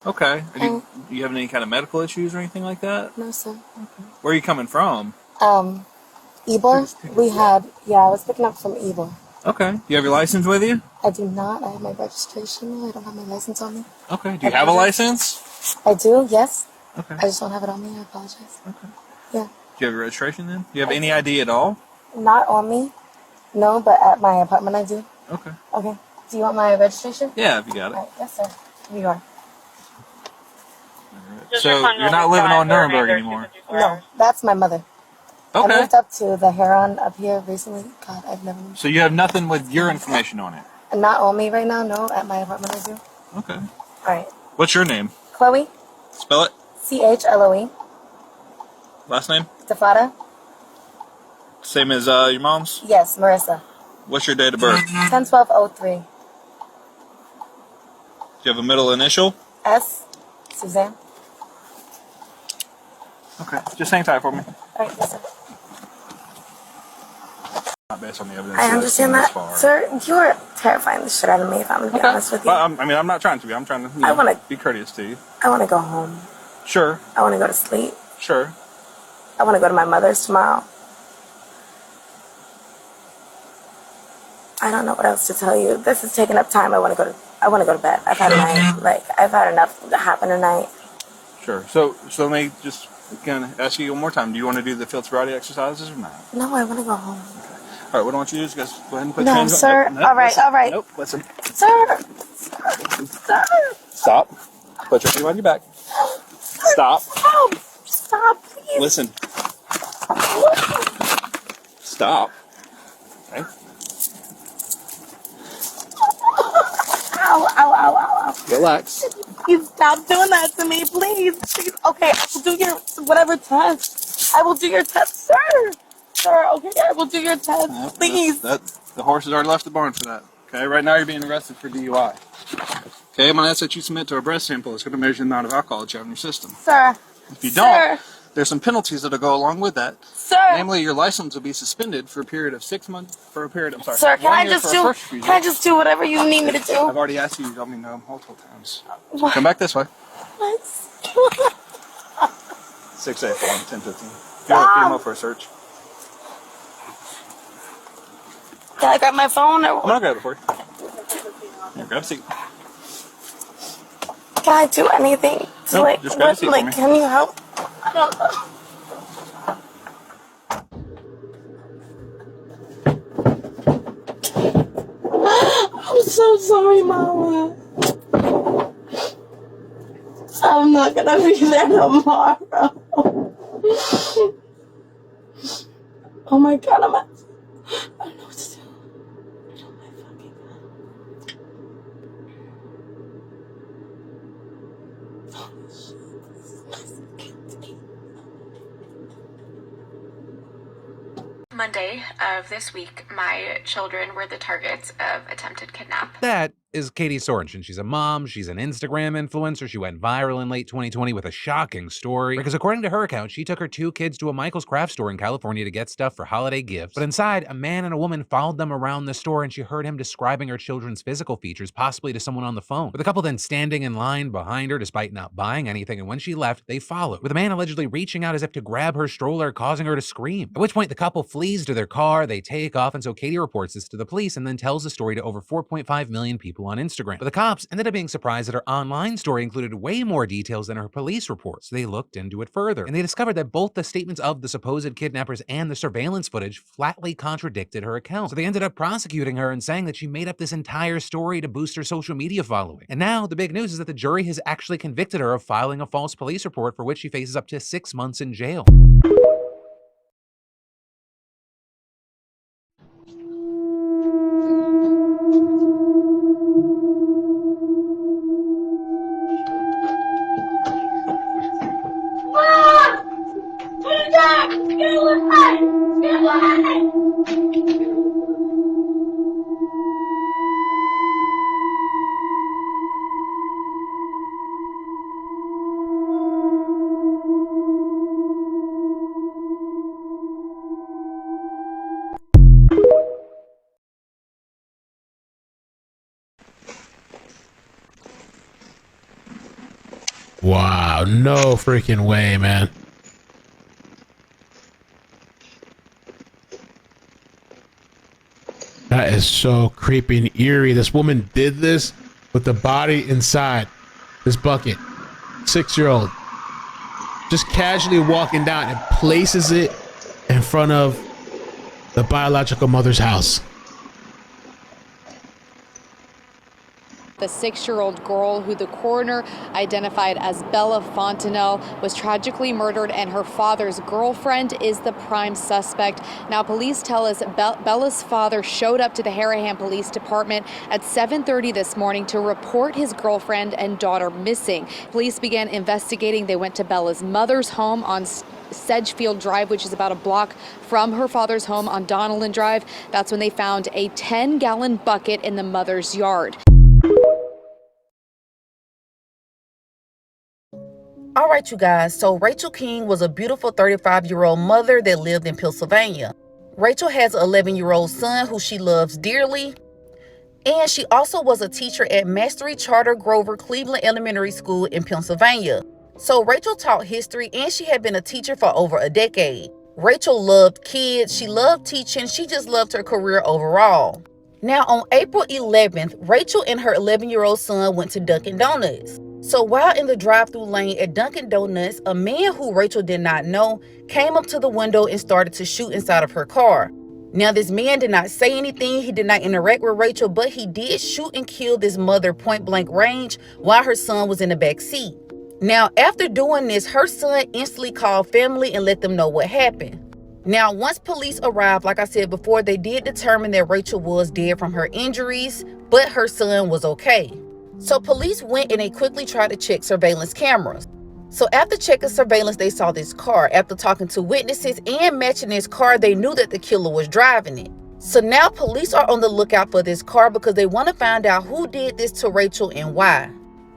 Okay. Hi. Do you have any kind of medical issues or anything like that? No, sir. Where are you coming from? Um, Ybor, I was picking up from Ybor. Okay. Do you have your license with you? I do not. I have my registration. I don't have my license on me. Okay. Do I you have a apologize. license? I do, yes. Okay. I just don't have it on me. I apologize. Okay. Yeah. Do you have your registration then? Do you have I any do. ID at all? Not on me. No, but at my apartment I do. Okay. Okay. Do you want my registration? Yeah, if you got it. All right. Yes, sir. Here you are. So you're not living on Nuremberg anymore? No, that's my mother. I Okay. moved up to the Heron up here recently. God, I've never moved. So you have nothing with your information on it? Not on me right now. No, at my apartment I do. Okay. All right. What's your name? Chloe. Spell it. Chloe. Last name? Defada. Same as your mom's? Yes, Marissa. What's your date of birth? 10/12/03. Do you have a middle initial? S. Suzanne. Okay. Just hang tight for me. All right, yes, sir. Not based on the evidence. I understand that. Sir, you're terrifying the shit out of me, if I'm going to be honest with you. Well, I mean, I'm not trying to be. I'm trying to I wanna- be courteous to you. I want to go home. Sure. I want to go to sleep. Sure. I want to go to my mother's tomorrow. I don't know what else to tell you. This is taking up time. I want to go to bed. I've had a night. I've had enough to happen tonight. Sure. So let me just kind of ask you one more time. Do you want to do the field sobriety exercises or not? No, I want to go home. All right. What I want you to do is just go ahead and put No, your hands sir. on. Nope, All right, listen. all right. Nope. Listen. Sir. Sir. Stop. Put your feet on your back. Stop. Stop. Stop, please. Listen. Stop. Okay. Ow, ow, ow, ow, ow. Relax. You stop doing that to me, please. Please. Okay, I will do your whatever test. I will do your test, sir. Sir, okay, I will do your test, please. The horse has already left the barn for that. Okay. Right now you're being arrested for DUI. Okay. I'm gonna ask that you submit to a breath sample. It's gonna measure the amount of alcohol that you have in your system. Sir. If you don't, there's some penalties that'll go along with that. Sir. Namely, your license will be suspended for a period of 6 months. Sir, can I just do whatever you need me to do? I've already asked you. You told me no multiple times. What? Come back this way. What? 6-8-1, 10-15. Get him up for a search. Can I grab my phone? Or I'm gonna grab it for you. Here, grab a seat. can I do anything? Nope, just grab a seat for me. Can you help? I don't know. I'm so sorry, Mama. I'm not gonna be there tomorrow. Oh my God, I don't know what to do. Oh my fucking God. Holy shit. This is my second day. Monday of this week, my children were the targets of attempted kidnap. That is Katie Sorensen. She's a mom, she's an Instagram influencer. She went viral in late 2020 with a shocking story. Because according to her account, she took her 2 kids to a Michael's craft store in California to get stuff for holiday gifts. But inside, a man and a woman followed them around the store and she heard him describing her children's physical features, possibly to someone on the phone. With the couple then standing in line behind her despite not buying anything, and when she left, they followed, with the man allegedly reaching out as if to grab her stroller, causing her to scream. At which point, the couple flees to their car, they take off, and so Katie reports this to the police and then tells the story to over 4.5 million people on Instagram. But the cops ended up being surprised that her online story included way more details than her police report, so they looked into it further. And they discovered that both the statements of the supposed kidnappers and the surveillance footage flatly contradicted her account. So they ended up prosecuting her and saying that she made up this entire story to boost her social media following. And now the big news is that the jury has actually convicted her of filing a false police report, for which she faces up to 6 months in jail. Wow, no freaking way, man. That is so creepy and eerie. This woman did this with the body inside this bucket. 6-year-old. Just casually walking down and places it in front of the biological mother's house. The 6-year-old girl, who the coroner identified as Bella Fontenelle, was tragically murdered, and her father's girlfriend is the prime suspect. Now, police tell us Bella's father showed up to the Harahan Police Department at 7:30 this morning to report his girlfriend and daughter missing. Police began investigating. They went to Bella's mother's home on Sedgefield Drive, which is about a block from her father's home on Donnellan Drive. That's when they found a 10-gallon bucket in the mother's yard. All right, you guys. So Rachel King was a beautiful 35-year-old mother that lived in Pennsylvania. Rachel has an 11-year-old son who she loves dearly. And she also was a teacher at Mastery Charter Grover Cleveland Elementary School in Pennsylvania. So Rachel taught history, and she had been a teacher for over a decade. Rachel loved kids. She loved teaching. She just loved her career overall. Now, on April 11th, Rachel and her 11-year-old son went to Dunkin' Donuts. So while in the drive-thru lane at Dunkin' Donuts, a man who Rachel did not know came up to the window and started to shoot inside of her car. Now, this man did not say anything. He did not interact with Rachel, but he did shoot and kill this mother point-blank range while her son was in the back seat. Now, after doing this, her son instantly called family and let them know what happened. Now, once police arrived, like I said before, they did determine that Rachel was dead from her injuries, but her son was okay. So police went and they quickly tried to check surveillance cameras. So after checking surveillance, they saw this car. After talking to witnesses and matching this car, they knew that the killer was driving it. So now police are on the lookout for this car because they want to find out who did this to Rachel and why.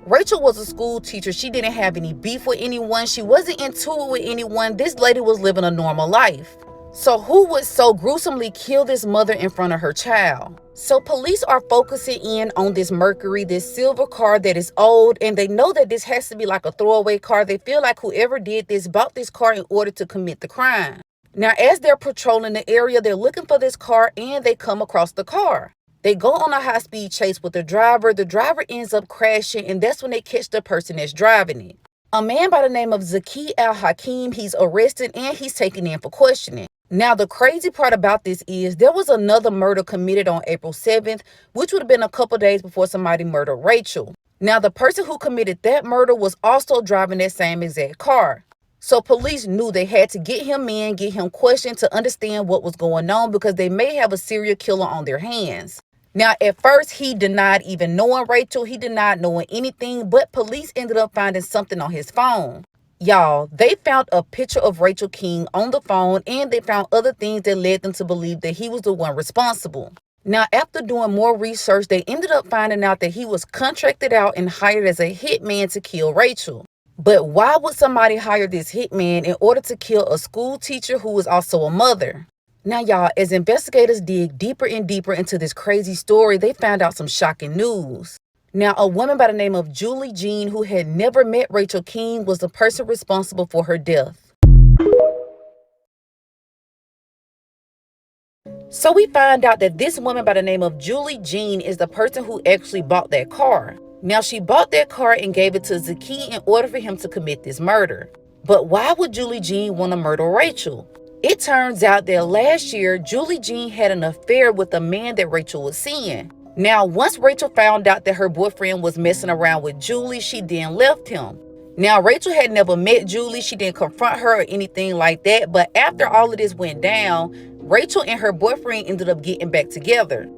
Rachel was a school teacher. She didn't have any beef with anyone. She wasn't into it with anyone. This lady was living a normal life. So who would so gruesomely kill this mother in front of her child? So police are focusing in on this Mercury, this silver car that is old, and they know that this has to be like a throwaway car. They feel like whoever did this bought this car in order to commit the crime. Now, as they're patrolling the area, they're looking for this car and they come across the car. They go on a high-speed chase with the driver. The driver ends up crashing, and that's when they catch the person that's driving it. A man by the name of Zaki Al-Hakim, he's arrested and he's taken in for questioning. Now, the crazy part about this is there was another murder committed on April 7th, which would have been a couple days before somebody murdered Rachel. Now, the person who committed that murder was also driving that same exact car. So police knew they had to get him in, get him questioned to understand what was going on because they may have a serial killer on their hands. Now, at first, he denied even knowing Rachel. He denied knowing anything, but police ended up finding something on his phone. Y'all, they found a picture of Rachel King on the phone, and they found other things that led them to believe that he was the one responsible. Now, after doing more research, they ended up finding out that he was contracted out and hired as a hitman to kill Rachel. But why would somebody hire this hitman in order to kill a school teacher who is also a mother? Now, y'all, as investigators dig deeper and deeper into this crazy story, they found out some shocking news. Now, a woman by the name of Julie Jean, who had never met Rachel King, was the person responsible for her death. So we find out that this woman by the name of Julie Jean is the person who actually bought that car. Now, she bought that car and gave it to Zaki in order for him to commit this murder. But why would Julie Jean want to murder Rachel? It turns out that last year, Julie Jean had an affair with a man that Rachel was seeing. Now, once Rachel found out that her boyfriend was messing around with Julie, she then left him. Now, Rachel had never met Julie. She didn't confront her or anything like that. But after all of this went down, Rachel and her boyfriend ended up getting back together.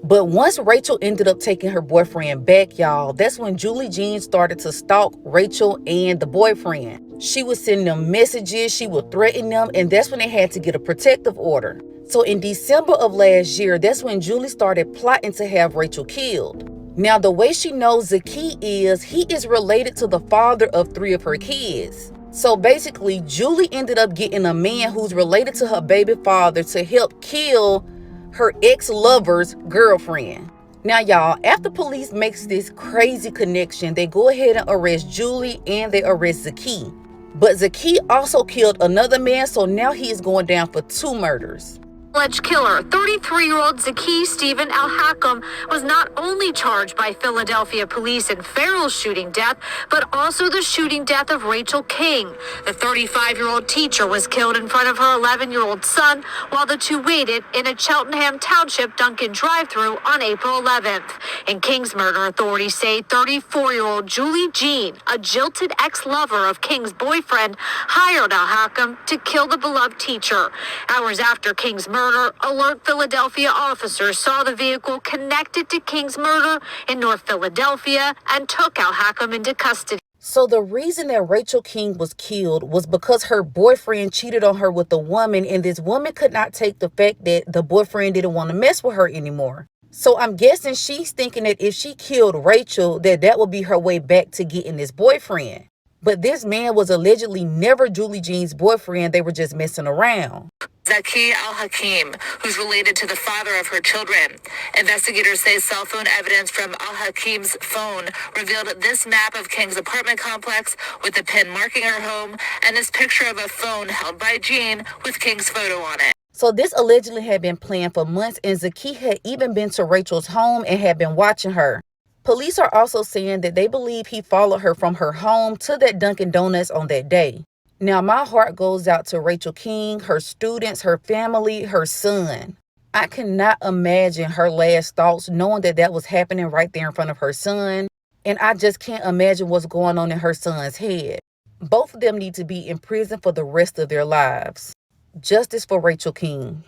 But once Rachel ended up taking her boyfriend back, y'all, that's when Julie Jean started to stalk Rachel and the boyfriend. She would send them messages, she would threaten them, and that's when they had to get a protective order. So in December of last year, that's when Julie started plotting to have Rachel killed. Now, the way she knows Zaki is, he is related to the father of 3 of her kids. So basically, Julie ended up getting a man who's related to her baby father to help kill her ex-lover's girlfriend. Now, y'all, after police makes this crazy connection, they go ahead and arrest Julie and they arrest Zaki. But Zaki also killed another man, so now he is going down for 2 murders. Alleged killer, 33-year-old Zaki Stephen Al-Hakam, was not only charged by Philadelphia police in Farrell's shooting death, but also the shooting death of Rachel King. The 35-year-old teacher was killed in front of her 11-year-old son while the two waited in a Cheltenham Township Dunkin' drive-thru on April 11th. In King's murder, authorities say 34-year-old Julie Jean, a jilted ex-lover of King's boyfriend, hired Al-Hakam to kill the beloved teacher. Hours after King's murder, Alert Philadelphia officers saw the vehicle connected to King's murder in North Philadelphia and took Al-Hakam into custody. So the reason that Rachel King was killed was because her boyfriend cheated on her with a woman, and this woman could not take the fact that the boyfriend didn't want to mess with her anymore. So I'm guessing she's thinking that if she killed Rachel, that would be her way back to getting this boyfriend. But this man was allegedly never Julie Jean's boyfriend. They were just messing around. Zaki Al-Hakim, who's related to the father of her children. Investigators say cell phone evidence from Al-Hakim's phone revealed this map of King's apartment complex with a pin marking her home and this picture of a phone held by Jean with King's photo on it. So this allegedly had been planned for months, and Zaki had even been to Rachel's home and had been watching her. Police are also saying that they believe he followed her from her home to that Dunkin' Donuts on that day. Now, my heart goes out to Rachel King, her students, her family, her son. I cannot imagine her last thoughts knowing that was happening right there in front of her son. And I just can't imagine what's going on in her son's head. Both of them need to be in prison for the rest of their lives. Justice for Rachel King.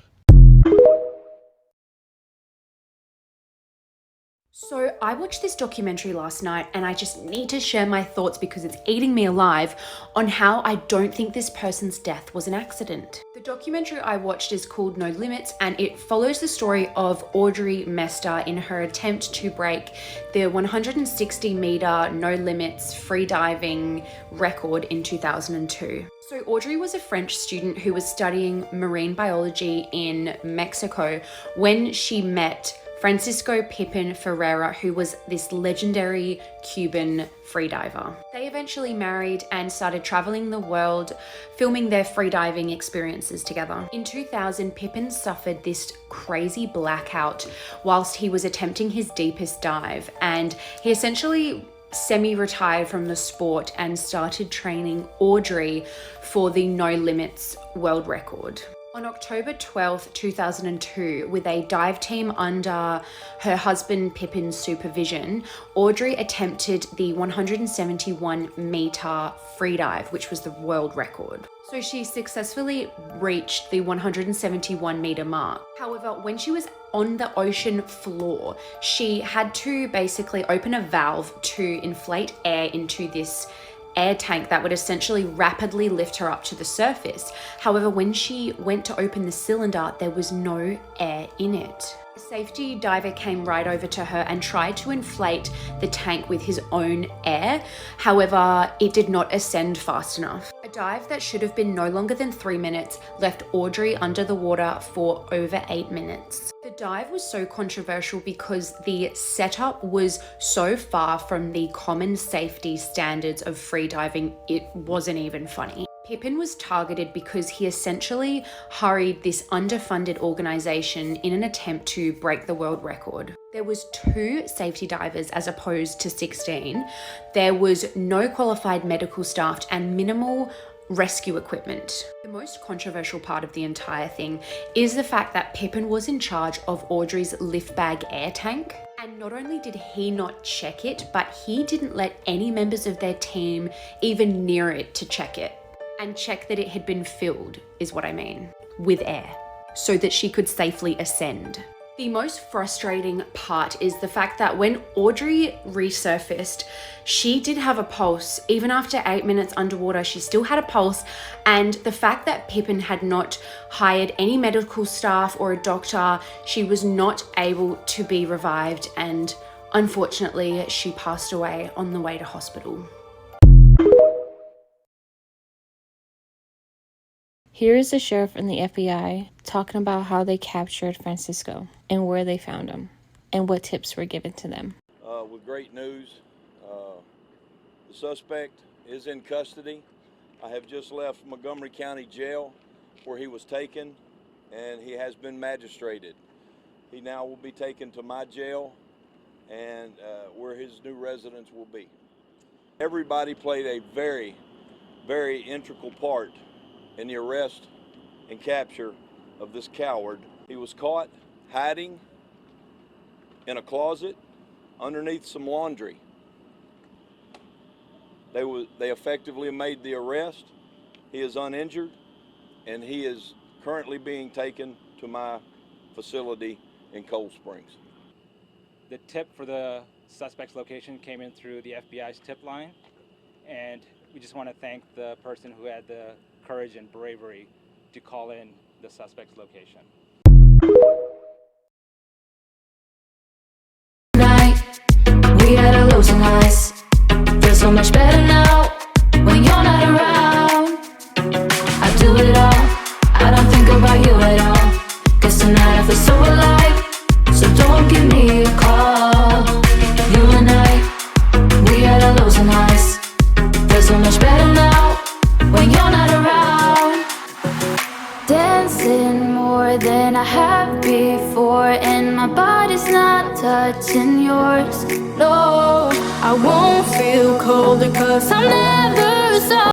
So I watched this documentary last night and I just need to share my thoughts because it's eating me alive on how I don't think this person's death was an accident. The documentary I watched is called No Limits and it follows the story of Audrey Mester in her attempt to break the 160 meter no limits freediving record in 2002. So Audrey was a French student who was studying marine biology in Mexico when she met Francisco Pipin Ferreira, who was this legendary Cuban freediver. They eventually married and started traveling the world, filming their freediving experiences together. In 2000, Pipin suffered this crazy blackout whilst he was attempting his deepest dive, and he essentially semi-retired from the sport and started training Audrey for the No Limits world record. On October 12th, 2002, with a dive team under her husband Pipin's supervision, Audrey attempted the 171 meter freedive, which was the world record. So she successfully reached the 171 meter mark. However, when she was on the ocean floor, she had to basically open a valve to inflate air into this air tank that would essentially rapidly lift her up to the surface. However, when she went to open the cylinder, there was no air in it. A safety diver came right over to her and tried to inflate the tank with his own air. However, it did not ascend fast enough. A dive that should have been no longer than 3 minutes left Audrey under the water for over 8 minutes. The dive was so controversial because the setup was so far from the common safety standards of freediving, it wasn't even funny. Pipin was targeted because he essentially hurried this underfunded organization in an attempt to break the world record. There was 2 safety divers as opposed to 16. There was no qualified medical staff and minimal rescue equipment. The most controversial part of the entire thing is the fact that Pipin was in charge of Audrey's lift bag air tank. And not only did he not check it, but he didn't let any members of their team even near it to check it. And check that it had been filled, is what I mean, with air, so that she could safely ascend. The most frustrating part is the fact that when Audrey resurfaced, she did have a pulse. Even after 8 minutes underwater, she still had a pulse. And the fact that Pipin had not hired any medical staff or a doctor, she was not able to be revived. And unfortunately, she passed away on the way to hospital. Here is the sheriff and the FBI talking about how they captured Francisco and where they found him. and what tips were given to them. With great news, the suspect is in custody. I have just left Montgomery County Jail where he was taken, and he has been magistrated. He now will be taken to my jail and where his new residence will be. Everybody played a very, very integral part in the arrest and capture of this coward. He was caught hiding in a closet underneath some laundry. They effectively made the arrest. He is uninjured, and he is currently being taken to my facility in Cold Springs. The tip for the suspect's location came in through the FBI's tip line, and we just want to thank the person who had the courage and bravery to call in the suspect's location. We had our lows and highs. Feel so much better now when you're not around. I do it all, I don't think about you at all. Guess tonight I feel so alive, so don't give me a call. You and I, we had our lows and highs. Feel so much better now when you're not around. Dancing more than I have before, and my body's not touching yours. No, I won't feel colder 'cause I'm never sorry.